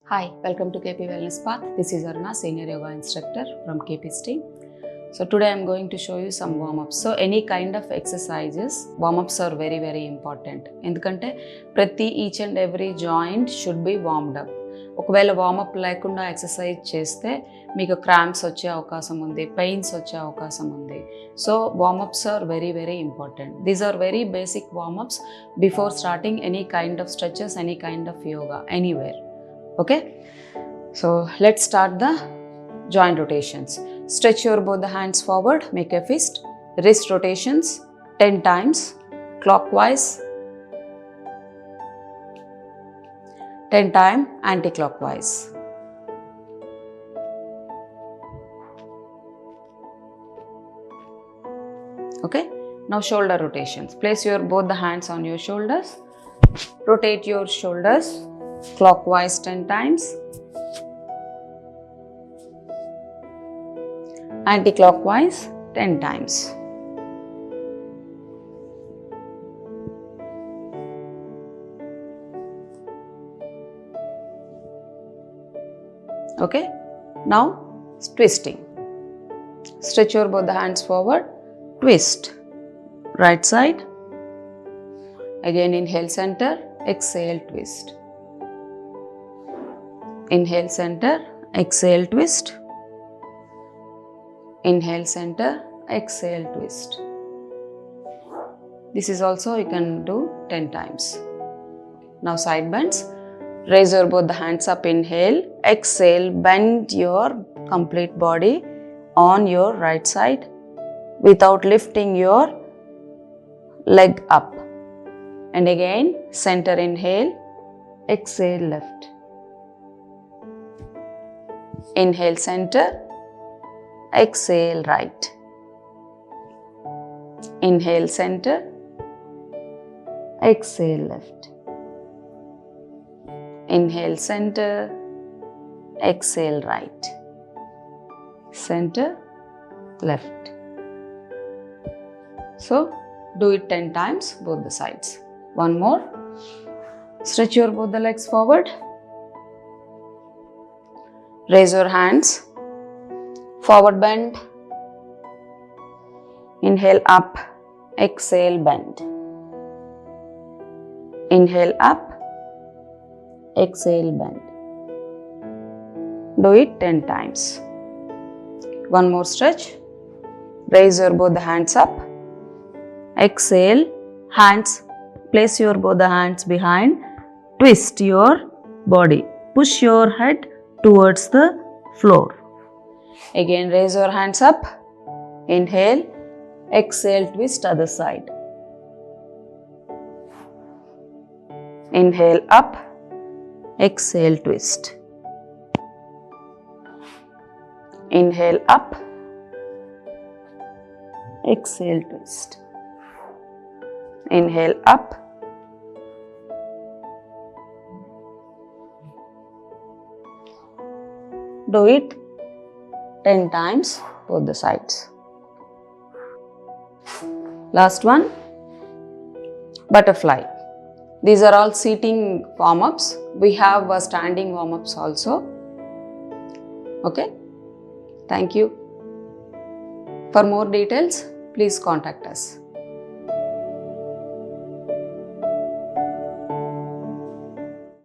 Hi, welcome to KP Wellness Path. This is Aruna, Senior Yoga Instructor from KP's team. So today I'm going to show you some warm-ups. So any kind of exercises, warm-ups are very important. ఎందుకంటే ప్రతి each and every joint should be warmed up. ఒకవేళ warmup లేకుండా exercise చేస్తే మీకు cramps వచ్చే అవకాశం ఉంది, pains వచ్చే అవకాశం ఉంది. So warmups are very important. These are very basic warmups before starting any kind of stretches, any kind of yoga, anywhere. Okay, so let's start the joint rotations. Stretch your both the hands forward, make a fist. Wrist rotations 10 times clockwise, 10 times anti-clockwise. Okay, now shoulder rotations. Place your both the hands on your shoulders. Rotate your shoulders clockwise 10 times, anti-clockwise 10 times. Okay, now twisting. Stretch your both the hands forward, twist right side. Again inhale center, exhale twist. Inhale center, exhale twist. Inhale center, exhale twist. This is also you can do 10 times. Now side bends. Raise your both the hands up, inhale, exhale, bend your complete body on your right side without lifting your leg up. And again center, inhale, exhale left. Inhale center, exhale right. Inhale center, exhale left. Inhale center, exhale right. Center, left. So do it 10 times both the sides. One more. Stretch your both the legs forward. Raise your hands, forward bend, inhale up, exhale bend. Inhale up, exhale bend. Do it 10 times. One more stretch. Raise your both the hands up, exhale, hands, place your both the hands behind, twist your body, push your head towards the floor. Again raise your hands up, inhale, exhale twist other side. Inhale up, exhale twist. Inhale up, exhale twist. Inhale up, do it 10 times both the sides. Last one, butterfly. These are all seating warm-ups. We have standing warm-ups also. Okay, thank you. For more details, please contact us.